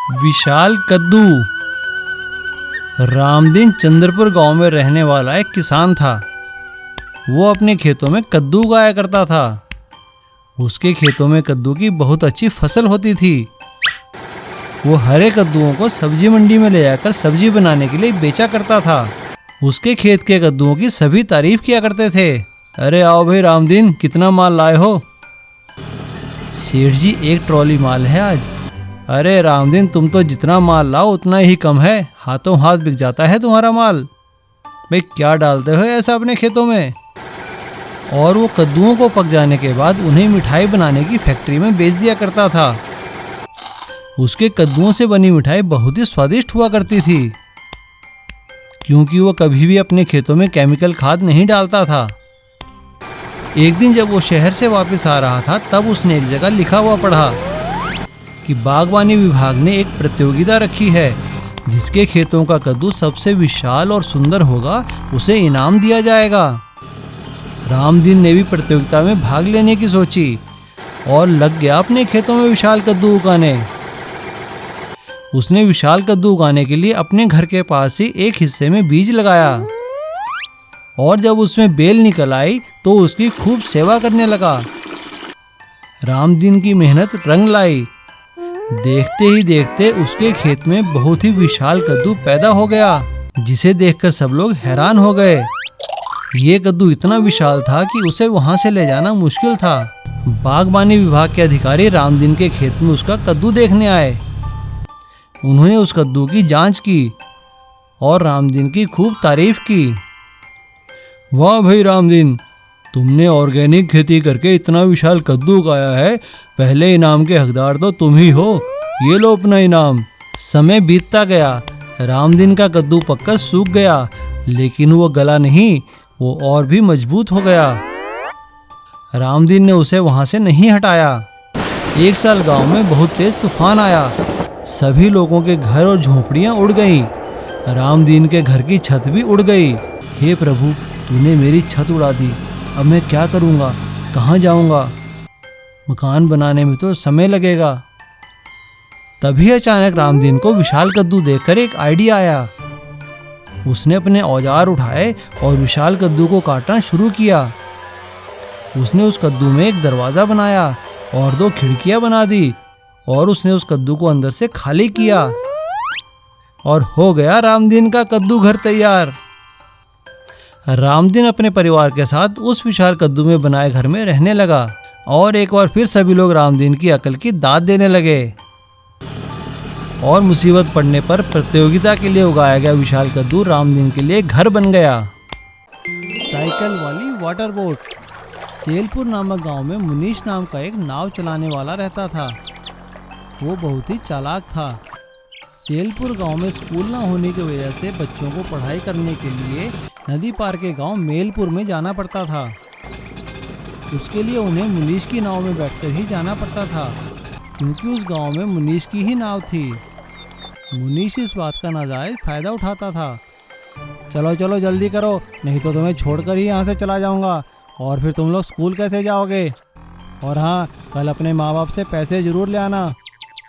विशाल कद्दू। रामदीन चंद्रपुर गांव में रहने वाला एक किसान था। वो अपने खेतों में कद्दू उगाया करता था। उसके खेतों में कद्दू की बहुत अच्छी फसल होती थी। वो हरे कद्दूओं को सब्जी मंडी में ले जाकर सब्जी बनाने के लिए बेचा करता था। उसके खेत के कद्दूओं की सभी तारीफ किया करते थे। अरे आओ भाई रामदीन, कितना माल लाए हो? सेठ जी, एक ट्रॉली माल है आज। अरे रामदीन, तुम तो जितना माल लाओ उतना ही कम है, हाथों हाथ बिक जाता है तुम्हारा माल। भाई क्या डालते हो ऐसा अपने खेतों में? और वो कद्दूओं को पक जाने के बाद उन्हें मिठाई बनाने की फैक्ट्री में बेच दिया करता था। उसके कद्दूओं से बनी मिठाई बहुत ही स्वादिष्ट हुआ करती थी, क्योंकि वो कभी भी अपने खेतों में केमिकल खाद नहीं डालता था। एक दिन जब वो शहर से वापस आ रहा था, तब उसने एक जगह लिखा हुआ पढ़ा कि बागवानी विभाग ने एक प्रतियोगिता रखी है। जिसके खेतों का कद्दू सबसे विशाल और सुंदर होगा, उसे इनाम दिया जाएगा। रामदीन ने भी प्रतियोगिता में भाग लेने की सोची और लग गया अपने खेतों में विशाल कद्दू उगाने। उसने विशाल कद्दू उगाने के लिए अपने घर के पास ही एक हिस्से में बीज लगाया, और जब उसमें बेल निकल आई तो उसकी खूब सेवा करने लगा। रामदीन की मेहनत रंग लाई। देखते ही देखते उसके खेत में बहुत ही विशाल कद्दू पैदा हो गया, जिसे देखकर सब लोग हैरान हो गए। ये कद्दू इतना विशाल था कि उसे वहां से ले जाना मुश्किल था। बागवानी विभाग के अधिकारी रामदीन के खेत में उसका कद्दू देखने आए। उन्होंने उस कद्दू की जांच की और रामदीन की खूब तारीफ की। वाह भाई रामदीन, तुमने ऑर्गेनिक खेती करके इतना विशाल कद्दू उगाया है। पहले इनाम के हकदार तो तुम ही हो। ये लो अपना इनाम। समय बीतता गया। रामदीन का कद्दू पककर सूख गया, लेकिन वो गला नहीं, वो और भी मजबूत हो गया। रामदीन ने उसे वहां से नहीं हटाया। एक साल गांव में बहुत तेज तूफान आया। सभी लोगों के घर और झोपड़ियां उड़ गईं। रामदीन के घर की छत भी उड़ गई। हे प्रभु, तूने मेरी छत उड़ा दी। अब मैं क्या करूँगा? कहाँ जाऊँगा? मकान बनाने में तो समय लगेगा। तभी अचानक रामदीन को विशाल कद्दू देखकर एक आइडिया आया। उसने अपने औजार उठाए और विशाल कद्दू को काटना शुरू किया। उसने उस कद्दू में एक दरवाज़ा बनाया और 2 खिड़कियां बना दी, और उसने उस कद्दू को अंदर से खाली किया, और हो गया रामदीन का कद्दू घर तैयार। रामदीन अपने परिवार के साथ उस विशाल कद्दू में बनाए घर में रहने लगा, और एक बार फिर सभी लोग रामदीन की अकल की दाद देने लगे। और मुसीबत पड़ने पर प्रतियोगिता के लिए उगाया गया विशाल कद्दू रामदीन के लिए घर बन गया। साइकिल वाली वाटर बोट। सेलपुर नामक गांव में मुनीश नाम का एक नाव चलाने वाला रहता था। वो बहुत ही चालाक था। सेलपुर गांव में स्कूल न होने की वजह से बच्चों को पढ़ाई करने के लिए नदी पार के गांव मेलपुर में जाना पड़ता था। उसके लिए उन्हें मुनीश की नाव में बैठकर ही जाना पड़ता था, क्योंकि उस गांव में मुनीश की ही नाव थी। मुनीश इस बात का नाजायज फायदा उठाता था। चलो चलो जल्दी करो, नहीं तो तुम्हें छोड़कर ही यहाँ से चला जाऊँगा, और फिर तुम लोग स्कूल कैसे जाओगे? और हाँ, कल अपने माँ बाप से पैसे ज़रूर ले आना।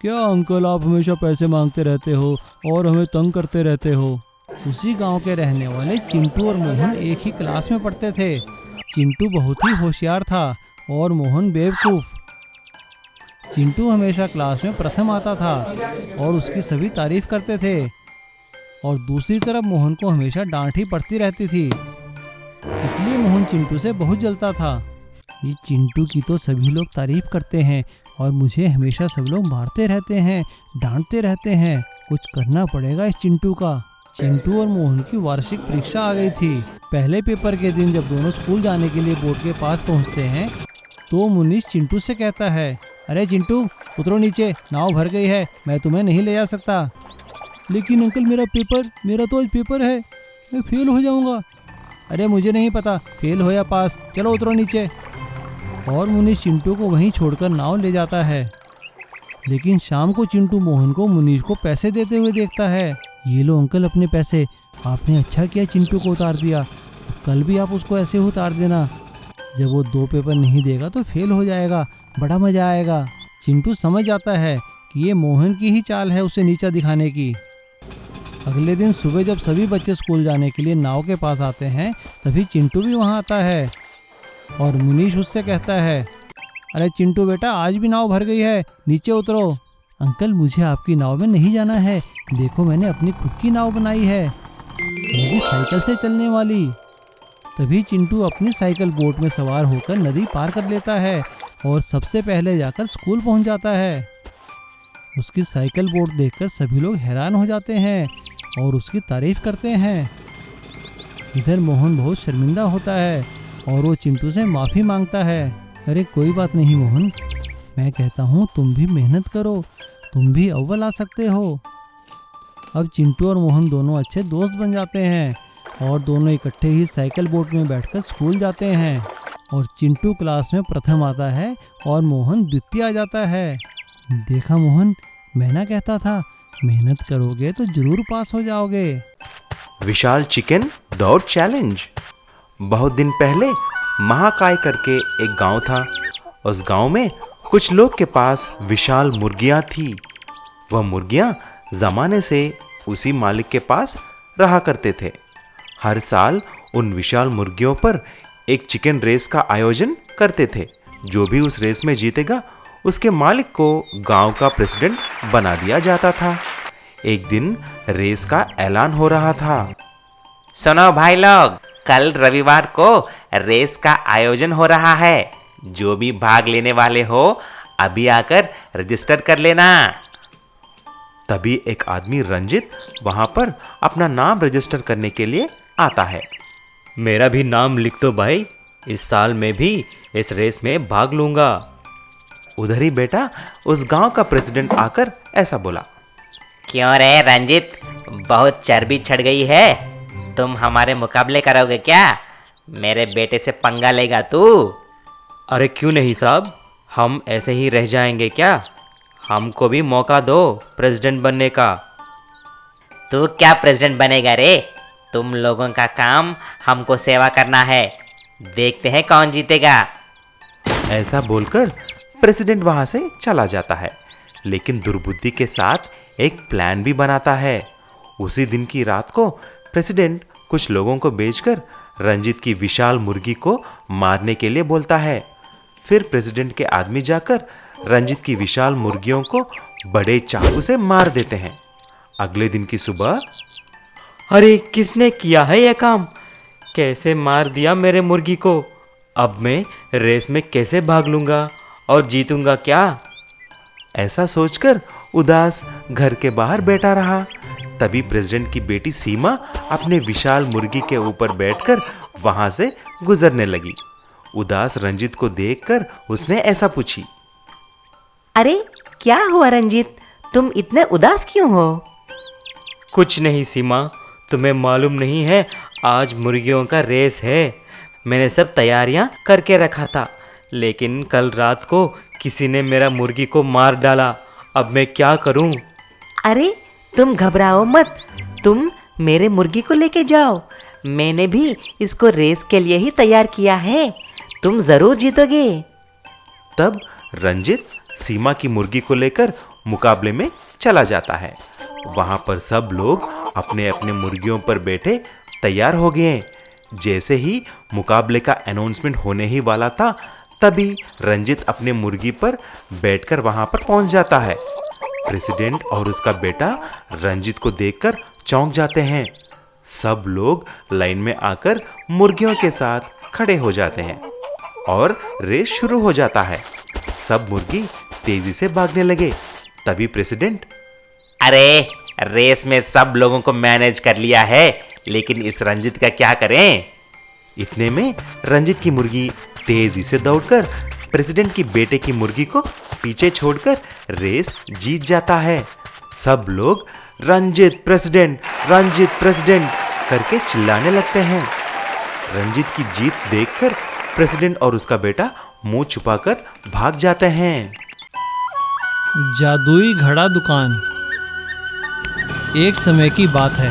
क्या अंकल, आप हमेशा पैसे मांगते रहते हो और हमें तंग करते रहते हो। उसी गांव के रहने वाले चिंटू और मोहन एक ही क्लास में पढ़ते थे। चिंटू बहुत ही होशियार था और मोहन बेवकूफ़। चिंटू हमेशा क्लास में प्रथम आता था और उसकी सभी तारीफ करते थे, और दूसरी तरफ मोहन को हमेशा डांट ही पड़ती रहती थी। इसलिए मोहन चिंटू से बहुत जलता था। ये चिंटू की तो सभी लोग तारीफ करते हैं और मुझे हमेशा सब लोग मारते रहते हैं, डांटते रहते हैं। कुछ करना पड़ेगा इस चिंटू का। चिंटू और मोहन की वार्षिक परीक्षा आ गई थी। पहले पेपर के दिन जब दोनों स्कूल जाने के लिए बोर्ड के पास पहुंचते हैं, तो मुनीश चिंटू से कहता है, अरे चिंटू, उतरो नीचे, नाव भर गई है, मैं तुम्हें नहीं ले जा सकता। लेकिन अंकल, मेरा तो आज पेपर है, मैं फेल हो जाऊंगा। अरे मुझे नहीं पता फेल हो या पास, चलो उतरो नीचे। और मुनीश चिंटू को वहीं छोड़कर नाव ले जाता है। लेकिन शाम को चिंटू मोहन को मुनीश को पैसे देते हुए देखता है। ये लो अंकल अपने पैसे, आपने अच्छा किया चिंटू को उतार दिया, कल भी आप उसको ऐसे उतार देना। जब वो 2 पेपर नहीं देगा तो फेल हो जाएगा, बड़ा मजा आएगा। चिंटू समझ जाता है ये मोहन की ही चाल है उसे नीचा दिखाने की। अगले दिन सुबह जब सभी बच्चे स्कूल जाने के लिए नाव के पास आते हैं, तभी चिंटू भी वहाँ आता है और मुनीश उससे कहता है, अरे चिंटू बेटा, आज भी नाव भर गई है, नीचे उतरो। अंकल, मुझे आपकी नाव में नहीं जाना है, देखो मैंने अपनी खुद की नाव बनाई है, वो भी साइकिल से चलने वाली। तभी चिंटू अपनी साइकिल बोट में सवार होकर नदी पार कर लेता है और सबसे पहले जाकर स्कूल पहुंच जाता है। उसकी साइकिल बोट देखकर सभी लोग हैरान हो जाते हैं और उसकी तारीफ करते हैं। इधर मोहन बहुत शर्मिंदा होता है और वो चिंटू से माफ़ी मांगता है। अरे कोई बात नहीं मोहन, मैं कहता हूँ तुम भी मेहनत करो, तुम भी अव्वल आ सकते हो। अब चिंटू और मोहन दोनों अच्छे दोस्त बन जाते हैं और दोनों इकट्ठे ही साइकिल बोट में बैठकर स्कूल जाते हैं और चिंटू क्लास में प्रथम आता है और मोहन द्वितीय आ जाता है। देखा मोहन, मैं ना कहता था, मेहनत करोगे तो जरूर पास हो जाओगे। विशाल चिकन दौड़ चैलेंज। बहुत दिन पहले महाकाय करके एक गांव था। उस गांव में कुछ लोग के पास विशाल मुर्गियां थी। वह मुर्गियां जमाने से उसी मालिक के पास रहा करते थे। हर साल उन विशाल मुर्गियों पर एक चिकन रेस का आयोजन करते थे। जो भी उस रेस में जीतेगा उसके मालिक को गांव का प्रेसिडेंट बना दिया जाता था। एक दिन रेस का ऐलान हो रहा था। सुनो भाई लोग, कल रविवार को रेस का आयोजन हो रहा है। जो भी भाग लेने वाले हो अभी आकर रजिस्टर कर लेना। तभी एक आदमी रंजित वहां पर अपना नाम रजिस्टर करने के लिए आता है। मेरा भी नाम लिख दो भाई, इस साल मैं भी इस रेस में भाग लूंगा। उधर ही बेटा उस गांव का प्रेसिडेंट आकर ऐसा बोला। क्यों रे रंजित, बहुत चर्बी चढ़ गई है, तुम हमारे मुकाबले करोगे क्या? मेरे बेटे से पंगा लेगा तू? अरे क्यों नहीं साहब, हम ऐसे ही रह जाएंगे क्या? हमको भी मौका दो प्रेसिडेंट बनने का। तू क्या प्रेसिडेंट बनेगा रे? तुम लोगों का काम हमको सेवा करना है, देखते हैं कौन जीतेगा। ऐसा बोलकर प्रेसिडेंट वहां से चला जाता है, लेकिन दुर्बुद्धि के साथ एक प्लान भी बनाता है। उसी दिन की रात को प्रेसिडेंट कुछ लोगों को भेजकर रंजित की विशाल मुर्गी को मारने के लिए बोलता है। फिर प्रेसिडेंट के आदमी जाकर रंजित की विशाल मुर्गियों को बड़े चाकू से मार देते हैं। अगले दिन की सुबह, अरे किसने किया है यह काम? कैसे मार दिया मेरे मुर्गी को? अब मैं रेस में कैसे भाग लूंगा और जीतूंगा क्या? ऐसा सोचकर उदास घर के बाहर बैठा रहा। तभी प्रेसिडेंट की बेटी सीमा अपने विशाल मुर्गी के ऊपर बैठकर वहां से गुजरने लगी। उदास रंजित को देखकर उसने ऐसा पूछी, अरे क्या हुआ रंजित, तुम इतने उदास क्यों हो? कुछ नहीं सीमा, तुम्हें मालूम नहीं है आज मुर्गियों का रेस है। मैंने सब तैयारियां करके रखा था, लेकिन कल रात को किसी ने मेरा मुर्गी को मार डाला। अब मैं क्या करूं? अरे तुम घबराओ मत, तुम मेरे मुर्गी को लेके जाओ। मैंने भी इसको रेस के लिए ही तैयार किया है, तुम जरूर जीतोगे। तब रंजित सीमा की मुर्गी को लेकर मुकाबले में चला जाता है। वहां पर सब लोग अपने अपने मुर्गियों पर बैठे तैयार हो गए। जैसे ही मुकाबले का अनाउंसमेंट होने ही वाला था, तभी रंजित अपने मुर्गी पर बैठकर वहां पर पहुंच जाता है। प्रेसिडेंट और उसका बेटा रंजित को देखकर चौंक जाते हैं। सब लोग लाइन में आकर मुर्गियों के साथ खड़े हो जाते हैं और रेस शुरू हो जाता है। सब मुर्गी तेजी से भागने लगे। तभी प्रेसिडेंट, अरे रेस में सब लोगों को मैनेज कर लिया है, लेकिन इस रंजित का क्या करें? इतने में रंजित की मुर्गी तेजी से दौड़कर प्रेसिडेंट की बेटे की मुर्गी को पीछे छोड़कर रेस जीत जाता है। सब लोग रंजित प्रेसिडेंट करके चिल्लाने लगते हैं। रंजित की जीत देखकर प्रेसिडेंट और उसका बेटा मुंह छुपाकर भाग जाते हैं। जादुई घड़ा दुकान। एक समय की बात है,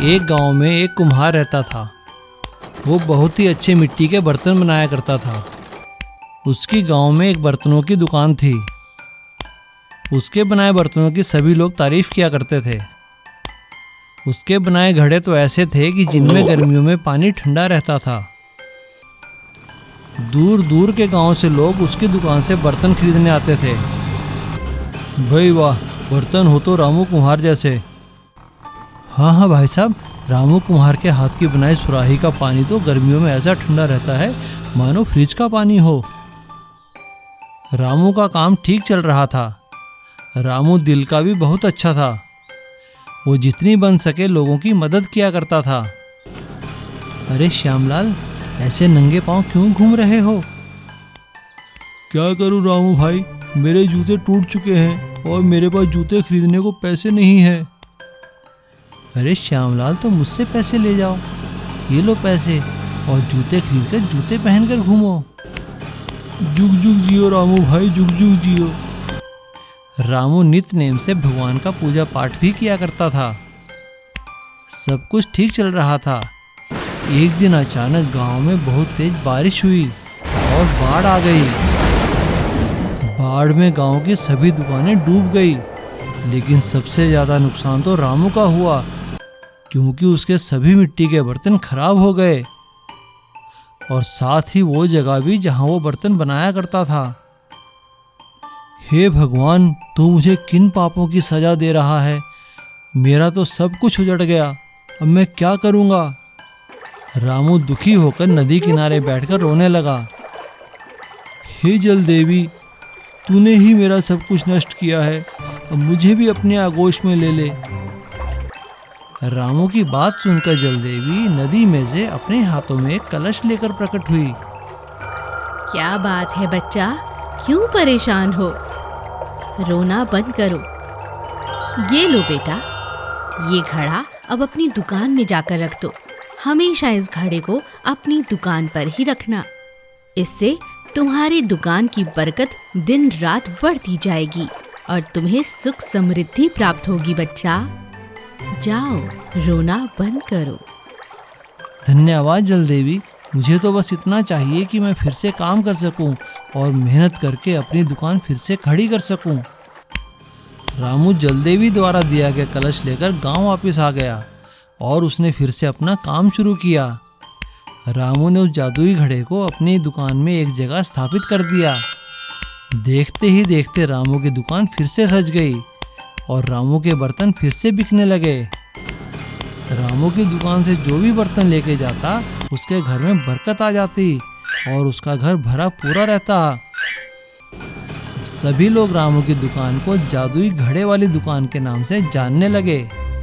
एक गांव में एक कुम्हार रहता था। वो बहुत ही अच्छे मिट्टी के बर्तन बनाया करता था। उसकी गांव में एक बर्तनों की दुकान थी। उसके बनाए बर्तनों की सभी लोग तारीफ किया करते थे। उसके बनाए घड़े तो ऐसे थे कि जिनमें गर्मियों में पानी ठंडा रहता था। दूर दूर के गांव से लोग उसकी दुकान से बर्तन खरीदने आते थे। भाई वाह, बर्तन हो तो रामू कुम्हार जैसे। हाँ हाँ भाई साहब, रामू कुम्हार के हाथ की बनाई सुराही का पानी तो गर्मियों में ऐसा ठंडा रहता है मानो फ्रिज का पानी हो। रामू का काम ठीक चल रहा था। रामू दिल का भी बहुत अच्छा था। वो जितनी बन सके लोगों की मदद किया करता था। अरे श्यामलाल, ऐसे नंगे पांव क्यों घूम रहे हो? क्या करूं रामू भाई, मेरे जूते टूट चुके हैं और मेरे पास जूते खरीदने को पैसे नहीं हैं। अरे श्यामलाल, तो मुझसे पैसे ले जाओ। ये लो पैसे और जूते खरीद कर जूते पहनकर घूमो। जुग जुग जियो रामू भाई, जुग जुग जियो। रामू नित्य नेम से भगवान का पूजा पाठ भी किया करता था। सब कुछ ठीक चल रहा था। एक दिन अचानक गांव में बहुत तेज बारिश हुई और बाढ़ आ गई। बाढ़ में गांव की सभी दुकानें डूब गई, लेकिन सबसे ज्यादा नुकसान तो रामू का हुआ, क्योंकि उसके सभी मिट्टी के बर्तन खराब हो गए और साथ ही वो जगह भी जहां वो बर्तन बनाया करता था। हे भगवान, तू मुझे किन पापों की सजा दे रहा है? मेरा तो सब कुछ उजड़ गया, अब मैं क्या करूँगा? रामू दुखी होकर नदी किनारे बैठकर रोने लगा। हे जल देवी, तूने ही मेरा सब कुछ नष्ट किया है, अब मुझे भी अपने आगोश में ले ले। रामू की बात सुनकर जल देवी नदी में से अपने हाथों में एक कलश लेकर प्रकट हुई। क्या बात है बच्चा, क्यों परेशान हो? रोना बंद करो। ये लो बेटा, ये घड़ा अब अपनी दुकान में जाकर रख दो। हमेशा इस घड़े को अपनी दुकान पर ही रखना। इससे तुम्हारी दुकान की बरकत दिन रात बढ़ती जाएगी और तुम्हें सुख समृद्धि प्राप्त होगी बच्चा। जाओ, रोना बंद करो। धन्यवाद जल देवी, मुझे तो बस इतना चाहिए कि मैं फिर से काम कर सकूं और मेहनत करके अपनी दुकान फिर से खड़ी कर सकूं। रामू जलदेवी द्वारा दिया गया कलश लेकर गांव वापस आ गया और उसने फिर से अपना काम शुरू किया। रामू ने उस जादुई घड़े को अपनी दुकान में एक जगह स्थापित कर दिया। देखते ही देखते रामू की दुकान फिर से सज गई और रामू के बर्तन फिर से बिकने लगे। रामू की दुकान से जो भी बर्तन लेके जाता उसके घर में बरकत आ जाती और उसका घर भरा पूरा रहता। सभी लोग रामू की दुकान को जादुई घड़े वाली दुकान के नाम से जानने लगे।